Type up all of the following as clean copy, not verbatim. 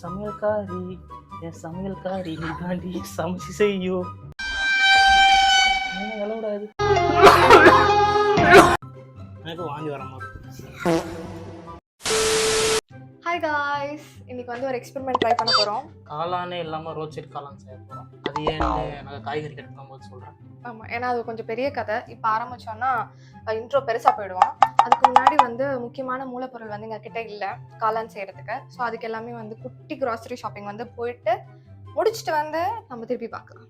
சமையல்காரி என் சமையல்காரி நீ தாண்டி சமைச்சு செய்யும் விளவிடாது எனக்கு வாங்கி வர மாதிரி. ஹாய் காய்ஸ், இன்னைக்கு வந்து ஒரு எக்ஸ்பெரிமெண்ட் ட்ரை பண்ண போகிறோம். காளானே இல்லாமல் ரோட் சைட் காளான் செய்ய போகிறோம். அது ஏன்னு நாங்கள் காய்கறி கட் பண்ணும்போது சொல்கிறேன். ஆமாம், ஏன்னா அது கொஞ்சம் பெரிய கதை. இப்போ ஆரம்பித்தோன்னா இன்ட்ரோ பெருசாக போயிடுவோம். அதுக்கு முன்னாடி வந்து முக்கியமான மூலப்பொருள் வந்து எங்கள் கிட்டே இல்லை காளான் செய்கிறதுக்கு. ஸோ அதுக்கு எல்லாமே வந்து குட்டி க்ராசரி ஷாப்பிங் வந்து போயிட்டு முடிச்சுட்டு வந்து நம்ம திருப்பி பார்க்கலாம்.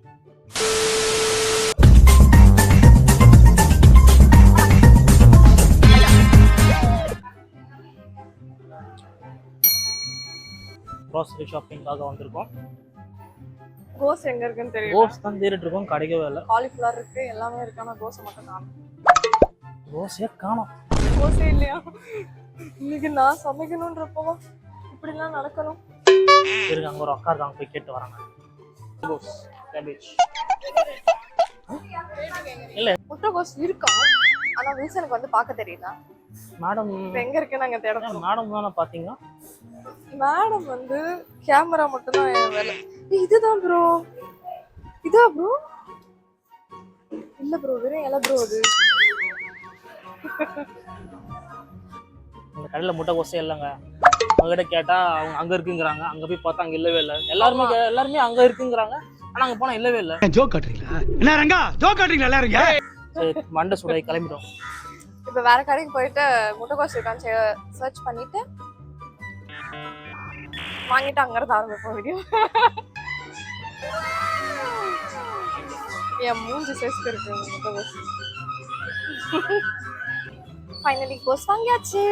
க்ராசரி ஷாப்பிங்காக வந்திருக்கோம். கோஸ் எங்க இருக்குன்னு தெரியும். கோஸ் தான் தேடிட்டு இருக்கோம், கிடைக்கவே இல்லை. காலிஃப்ளவர் இருக்கு, எல்லாமே இருக்கு, ஆனால் கோஸை மட்டும் காணும். கோஸே காணும். கோஸே இல்லையா? இன்னைக்கு நான் சமைக்கணுன்றப்போ இப்படிலாம் நடக்கணும். இருக்காங்க, ஒரு அக்கா இருக்காங்க, போய் கேட்டு வராங்க. கோஸ் கேபேஜ் இல்லை, முட்டைகோஸ் இருக்கா, ஆனால் வில்சனுக்கு வந்து பார்க்க தெரியல. மேடம் எங்க இருக்கு நாங்க தேடணும். மேடம் தானே பார்த்தீங்க? மேடம் வந்து கேமரா மட்டும் தான் வேலை. இதுதான் ப்ரோ, இதா ப்ரோ? இல்ல ப்ரோ, வெறும் இலை ப்ரோ. அது இந்த கடையில் முட்டைகோஸே இல்லைங்க. அவங்ககிட்ட கேட்டா அவங்க அங்க இருக்குங்கிறாங்க, அங்க போய் பார்த்தா அங்க இல்லவே இல்லை. எல்லாருமே அங்க இருக்குங்கிறாங்க, ஆனா அங்க போனா இல்லவே இல்லை. ஜோக் காட்டுறீங்களா என்ன ரங்கா? ஜோக் காட்டுறீங்களா எல்லாரும்? மண்டை சுடாய் கிளம்பிட்டோம். இப்ப வேற கடைக்கு போயிட்டு முட்டைகோஸ் இருக்கான்னு சர்ச் பண்ணிட்டு வாங்கிட்டு அங்க இருந்து ஆரம்பிப்போம் வீடியோ. என் மூஞ்சி சைஸ்க்கு இருக்கு முட்டைகோஸ். ஃபைனலி கோஸ் வாங்கியாச்சு.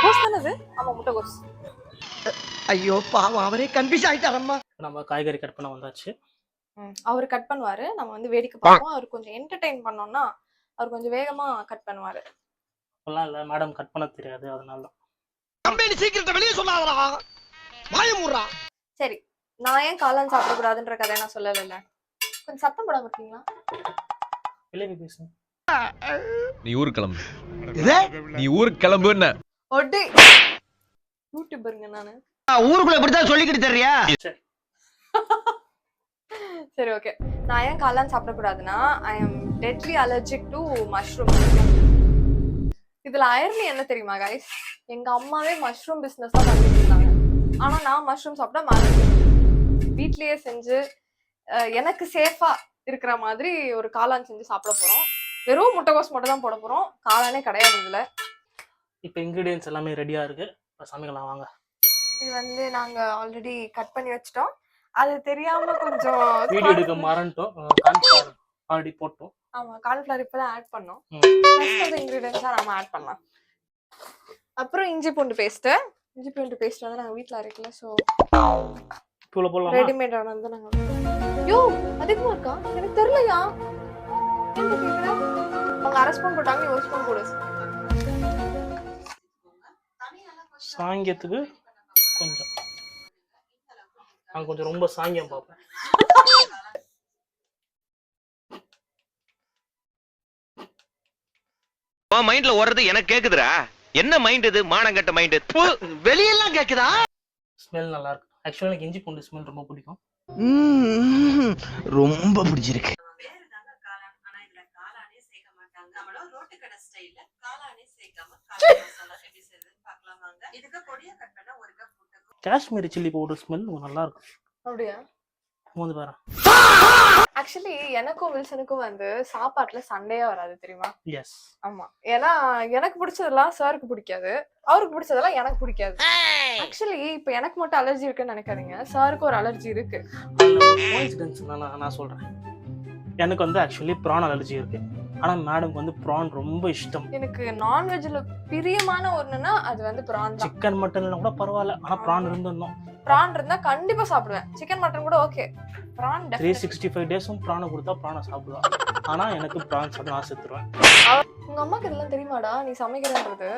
கோஸ் தானது? ஆமா, முட்டைகோஸ். ஐயோ பாவம், அவரே கன்ஃபியூஸ் ஆயிட்டாரம்மா. நம்ம காய்கறி கட் பண்ண வந்தாச்சு. அவர் கட் பண்ணுவாரு, நம்ம வந்து வேடிக்கை பார்ப்போம். அவர் கொஞ்சம் என்டர்டெயின் பண்ணோம்னா அவர் கொஞ்சம் வேகமா கட் பண்ணுவாரு. அப்பெல்லாம் இல்லை, மேடம் கட் பண்ண தெரியாது, அதனால தான். கம்பெனி சீக்கிரத்தை வெளியே சொல்லாதடா, வாய மூடுடா. சரி, நான் ஏன் காளான் சாப்பிடக்கூடாதுன்ற கதை நான் சொல்லவே இல்லை. கொஞ்சம் சத்தம் போடாம இருக்கீங்களா? விளைவி பேசுங்க. நீ ஊருக்கு கிளம்பு. நீ ஊருக்கு கிளம்புன்னு ஒட்டி யூடியூபருங்க நானு. ஊருக்குள்ள இப்படித்தான் சொல்லிக்கிட்டு தெரியா? சரி, ஓகே. நான் ஏன் காளான் சாப்பிடக்கூடாதுன்னா, I am deadly allergic to mushroom. இதுல ஐரணி என்ன தெரியுமா கைஸ்? எங்க அம்மாவே மஷ்ரூம் பிசினஸ் தான் பண்ணிட்டு இருந்தாங்க, ஆனா நான் மஷ்ரூம் சாப்பிட மாட்டேன். வீட்லயே செஞ்சு எனக்கு சேஃபா இருக்கிற மாதிரி ஒரு காளான் செஞ்சு சாப்பிட போறோம். வெறும் முட்டைகோஸ் மட்டும் தான் போட போறோம், காளானே கிடையாது இதுல. இப்போ இன்கிரீடியன்ஸ் எல்லாமே ரெடியா இருக்கு, சமைக்கலாம் வாங்க. இது வந்து நாங்க ஆல்ரெடி கட் பண்ணி வச்சிட்டோம். அது தெரியாம கொஞ்சம் வீடியோ எடுக்க மறந்துட்டோம். கார்ன்ஃப்ளவர் ஆல்ரெடி போட்டோம். ஆமா, கார்ன்ஃப்ளவர் இப்பதான் ஆட் பண்ணோம். இன்கிரீடியன்ஸா நம்ம ஆட் பண்ணலாம். அப்புறம் இஞ்சி பூண்டு பேஸ்ட் வந்து நாங்க வீட்ல அரைக்கல, சோ தூள போடலாம். ரெடிமேட் ஆனது நாங்க. யோ, அதிகமா இருக்கா? எனக்கு தெரியலையா. அவங்க அரை ஸ்பூன் போட்டாங்க, நீ ஒரு ஸ்பூன் போடு. சாங்கியத்துக்கு கொஞ்சம் நான் கொஞ்சம் ரொம்ப சாங்கியம் பார்ப்பேன். மைண்ட்ல ஓடுறது எனக்கு கேக்குதுடா. என்ன மைண்ட் இது? மானங்கட்ட மைண்ட். வெளியெல்லாம் கேக்குதா? ஸ்மெல் நல்லா இருக்கு. ஆக்சுவலா எனக்கு இஞ்சி பூண்டு ஸ்மெல் ரொம்ப பிடிக்கும். ரொம்ப பிடிச்சிருக்கு. காஷ்மீரி சில்லி பவுடர் ஸ்மெல் நல்லா இருக்கும். அப்படியா? வந்து பாரு. ஆக்சுவலி எனக்கும் வில்சனுக்கும் வந்து சாப்பாட்டுல சண்டையே வராது தெரியுமா? எஸ். ஆமா, ஏன்னா எனக்கு பிடிச்சதெல்லாம் சாருக்கு பிடிக்காது, அவருக்கு பிடிச்சதெல்லாம் எனக்கு பிடிக்காது. ஆக்சுவலி இப்ப எனக்கு மட்டும் அலர்ஜி இருக்குன்னு நினைக்காதீங்க, சாருக்கு ஒரு அலர்ஜி இருக்கு. நான் சொல்றேன், எனக்கு வந்து ஆக்சுவலி ப்ரான் அலர்ஜி இருக்கு, ஆனா மேடம் வந்து ப்ரான் ரொம்ப இஷ்டம். எனக்கு நான்வெஜ்ல பிரியமான ஒண்ணுன்னா அது வந்து ப்ரான் தான். சிக்கன் மட்டன் கூட பரவாயில்ல, ஆனா ப்ரான் இருந்தோம். ப்ரான் இருந்தா கண்டிப்பா சாப்பிடுவேன். சிக்கன் மட்டன் கூட ஓகே, ப்ரான் 365 டேஸும் ப்ரானை கொடுத்தா ப்ரானை சாப்பிடுவா. ஆனா எனக்கு ப்ரான் சாப்பிட நான் செத்துருவேன். உங்க அம்மாக்கு இதெல்லாம் தெரியுமாடா நீ சமைக்கிறன்றது?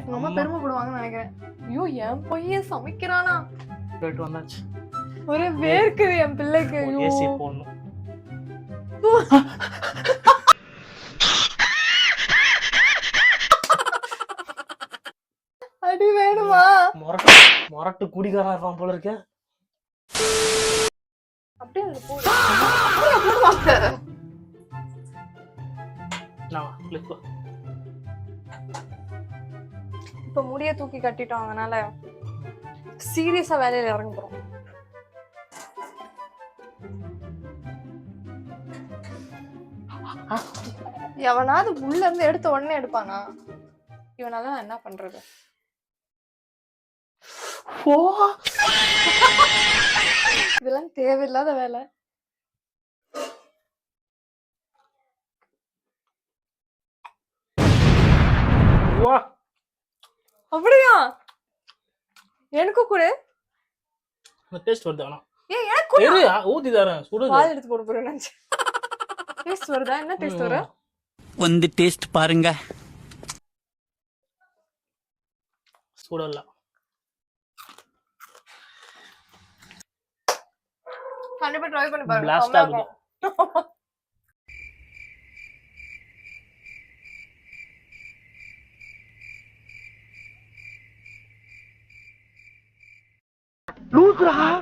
உங்க அம்மா பெருமைப்படுவாங்கன்னு நினைக்கிறேன். ஐயோ, என் பையன் சமைக்கிறானா? போயிட்டு வந்தாச்சு. ஒரே வேர்க்குது என் பிள்ளைக்கு. ஏசி போடணும். அடி வேணுமா? மொரட்டு குடிகாரன் இருப்பான் போல இருக்கு. அப்படியே அந்த போடு. அப்படியே போடுவாங்க. இப்ப முடிய தூக்கி கட்டிட்டோம், அதனால சீரியஸா வேலையில இறங்க போறோம். எவனாவது உள்ள இருந்து எடுத்த உடனே எடுப்பானா? இவனால நான் என்ன பண்றது? இதெல்லாம் தேவையில்லாத வேலை. அப்படியா? எனக்கும் கூட டேஸ்ட் வருது. ஆனா ஏன் எனக்கு ஊத்தி தரேன், சுடுது. பால் எடுத்து போட போறேன் நினைச்சு. டேஸ்ட் வருதா? என்ன டேஸ்ட் வரும்? வந்து டேஸ்ட் பாருங்க. சுடல. கண்டிப்பா ட்ரை பண்ணி பாருங்க. பிளாஸ்ட் ஆகுது.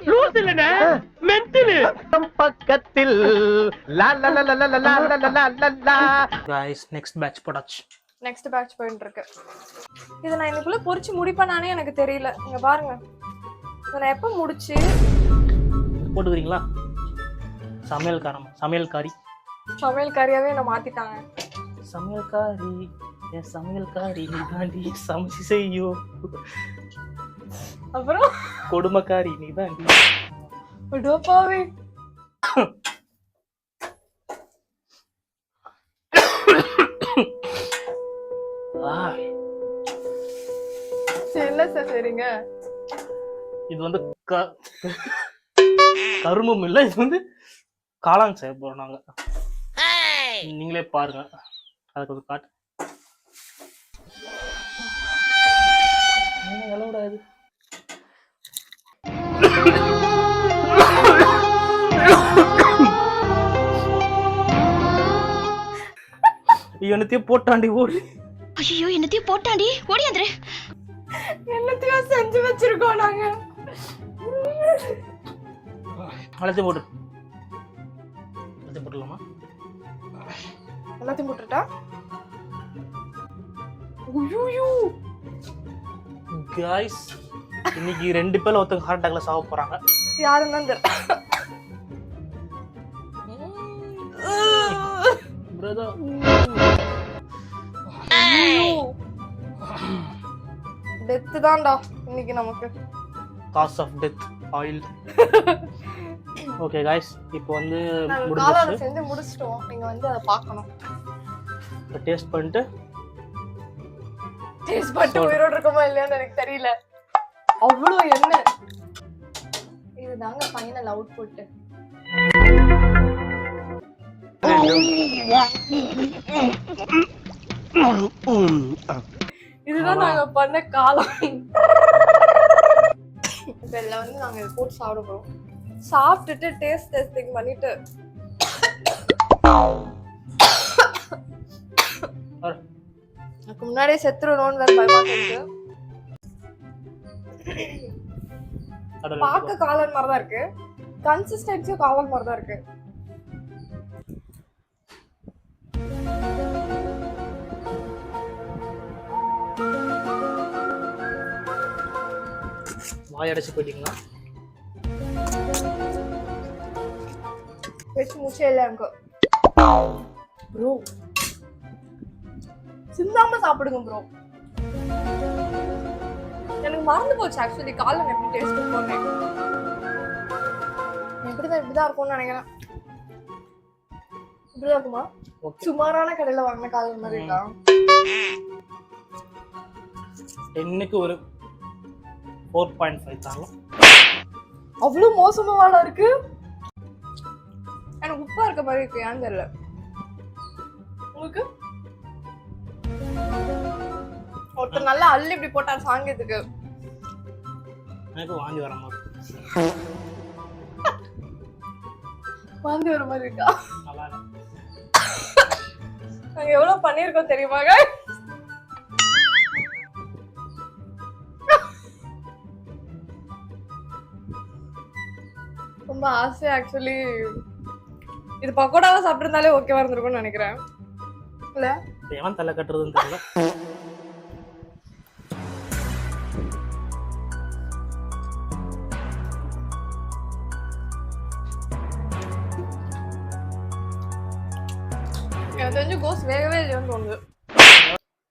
லூஸ் இல்லனே மென்டல் பக்கத்தில் லா லா லா லா லா லா லா லா லா. गाइस நெக்ஸ்ட் பேட்ச் போடாச்சு. நெக்ஸ்ட் பேட்ச் போயிட்டு இருக்கு. இத நான் இன்னைக்குள்ள பொரிச்சு முடிப்பேனானே எனக்கு தெரியல. இங்க பாருங்க, இத நான் எப்ப முடிச்சு போட்டுக்கிறீங்களா? சமையல்காரி சமையல்காரியாவே என்ன மாத்திட்டாங்க. சமையல்காரி என் சமையல்காரி நீதாண்டி சமைச்சு செய்யோ. அப்புறம் கொடுமைக்காரி நீதாண்டி. டோபாவே என்ன சார் சரிங்க? இது வந்து கரும்பும் இல்ல, இது வந்து காளான் செய்ய போறோம் நாங்க. நீங்களே பாருங்க. அதுக்கு ஒரு காட்டு எவ்வளவு என்னத்தையும் போட்டாண்டி ஓடி. ஐயோ என்னத்தையும் போட்டாண்டி ஓடியாந்துரு. என்னத்தையும் செஞ்சு வச்சிருக்கோம் நாங்க. எல்லாத்தையும் போட்டுலாமா? எல்லாத்தையும் போட்டுட்டா? ஐயோ गाइस இன்னைக்கு 2 பேர் ஒருத்தங்க ஹார்ட் அட்டாக்ல சாவ போறாங்க. யாருன்னு தான் தெரியல. பிரதர் டெத் தான்டா இன்னைக்கு நமக்கு. Cause of death oil. Okay guys இப்போ வந்து காளான முடிஞ்சிருச்சு. செஞ்சு முடிச்சிட்டோம். நீங்க வந்து அத பார்க்கணும். டேஸ்ட் பண்ணிட்டு டேஸ்ட் பண்ணிட்டு உயிரோட இருக்கோமா இல்லையான்னு எனக்கு தெரியல. அவ்வளோ எண்ணெய். இதுதாங்க ஃபைனல் அவுட்புட். இதுதான் நாங்க பண்ண காளான். இப்ப எல்லாம் வந்து நாங்க இதை போட்டு சாப்பிட போறோம். சாப்பிட்டுட்டு டேஸ்ட் டெஸ்டிங் பண்ணிட்டு அதுக்கு முன்னாடியே செத்துருணும்னு வேற பயமா இருக்கு. பார்க்க காளான் மாதிரி தான் இருக்கு, கன்சிஸ்டன்சியும் காளான் மாதிரி தான் இருக்கு. வாய் அடைச்சு போயிட்டீங்களா? பேச்சு மூச்சே இல்லை எனக்கு. ப்ரோ சிந்தாம சாப்பிடுங்க ப்ரோ. எனக்கு மறந்து போச்சு ஆக்சுவலி காளான் எப்படி டேஸ்ட் இருக்கும்னு. இப்படிதான் இருக்கும்னு நினைக்கிறேன். இப்படிதான் இருக்குமா? சுமாரான கடையில வாங்கின காளான் மாதிரி இருக்கா? இன்னைக்கு ஒரு 4.5 தாங்க. அவ்வளவு மோசமாவாடா இருக்கு. எனக்கு உப்பா இருக்க மாதிரி இருக்கு, ஏன்னு தெரியல. உங்களுக்கு ஒருத்தர் நல்லா அள்ளி இப்படி போட்டார் சாங்கியத்துக்கு. எனக்கு வாங்கி வர மாதிரி வாந்தி வர மாதிரி இருக்கா? நல்லா இருக்கு. நாங்க எவ்வளவு பண்ணிருக்கோம் தெரியுமாங்க? ரொம்ப ஆசை ஆக்சுவலி இது பக்கோடாவை சாப்பிட்டிருந்தாலே ஓகேவா இருந்திருக்கும்னு நினைக்கிறேன் இல்ல எவன் தலை கட்டுறதுன்னு தெரியல. எனக்கு தெரிஞ்சு கோஸ் வேகவே இல்லையோன்னு தோணுது.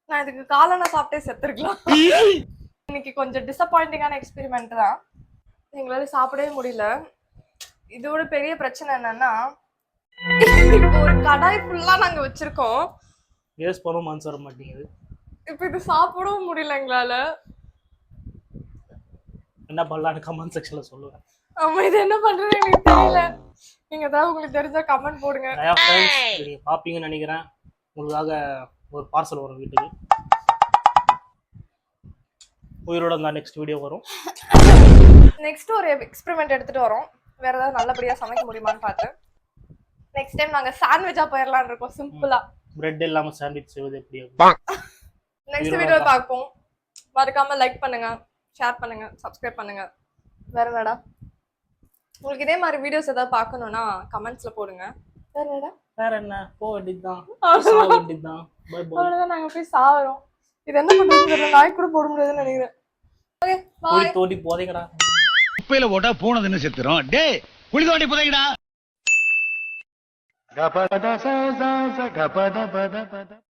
நான் இதுக்கு காளான சாப்பிட்டே செத்துருக்கலாம். இன்னைக்கு கொஞ்சம் டிசப்பாயிண்டிங்கான எக்ஸ்பெரிமெண்ட் தான். எங்களால சாப்பிடவே முடியல. இதோட பெரிய பிரச்சனை என்னன்னா இப்போ ஒரு கடாய் ஃபுல்லா நாங்க வச்சிருக்கோம். கேஸ் போனோம் மனசு வர மாட்டேங்குது. இப்போ இது சாப்பிடவும் முடியல எங்களால. என்ன பண்ணலான்னு கமெண்ட் செக்ஷன்ல சொல்லுவேன். ஆமா இது என்ன பண்றது எனக்கு தெரியல. நீங்க ஏதாவது உங்களுக்கு தெரிஞ்சா கமெண்ட் போடுங்க. நீங்க பாப்பீங்கன்னு நினைக்கிறேன். உங்களுக்காக ஒரு பார்சல் வரும் வீட்டுக்கு. உயிரோட தான் நெக்ஸ்ட் வீடியோ வரும். நெக்ஸ்ட் ஒரு எக்ஸ்பெரிமெண்ட் எடுத்துட்டு வரோம். வேற ஏதாவது நல்லபடியா சமைக்க முடியுமான்னு பார்த்து நெக்ஸ்ட் டைம் நாங்க சாண்ட்விச்சா போயிடலாம்னு இருக்கோம். சிம்பிளா பிரெட் இல்லாம சாண்ட்விச் செய்வது எப்படி? நெக்ஸ்ட் வீடியோ பார்ப்போம். மறக்காம லைக் பண்ணுங்க, ஷேர் பண்ணுங்க, சப்ஸ்கிரைப் பண்ணுங்க. வேற என்னடா உங்களுக்கு இதே மாதிரி வீடியோஸ் ஏதாவது பார்க்கணும்னா கமெண்ட்ஸ்ல போடுங்க. வேற என்னடா வேற என்ன போ வேண்டியதுதான். Bye bye. அவ்வளவுதான் நாங்க போய் சாவறோம். இது என்ன பண்றது நாய் கூட போட முடியாதுன்னு நினைக்கிறேன். ஓகே தோடி தோடி போதைங்கடா. குப்பையில போட்டா போனது என்ன செத்துரும். டேய் குழி தோண்டி புதைங்கடா.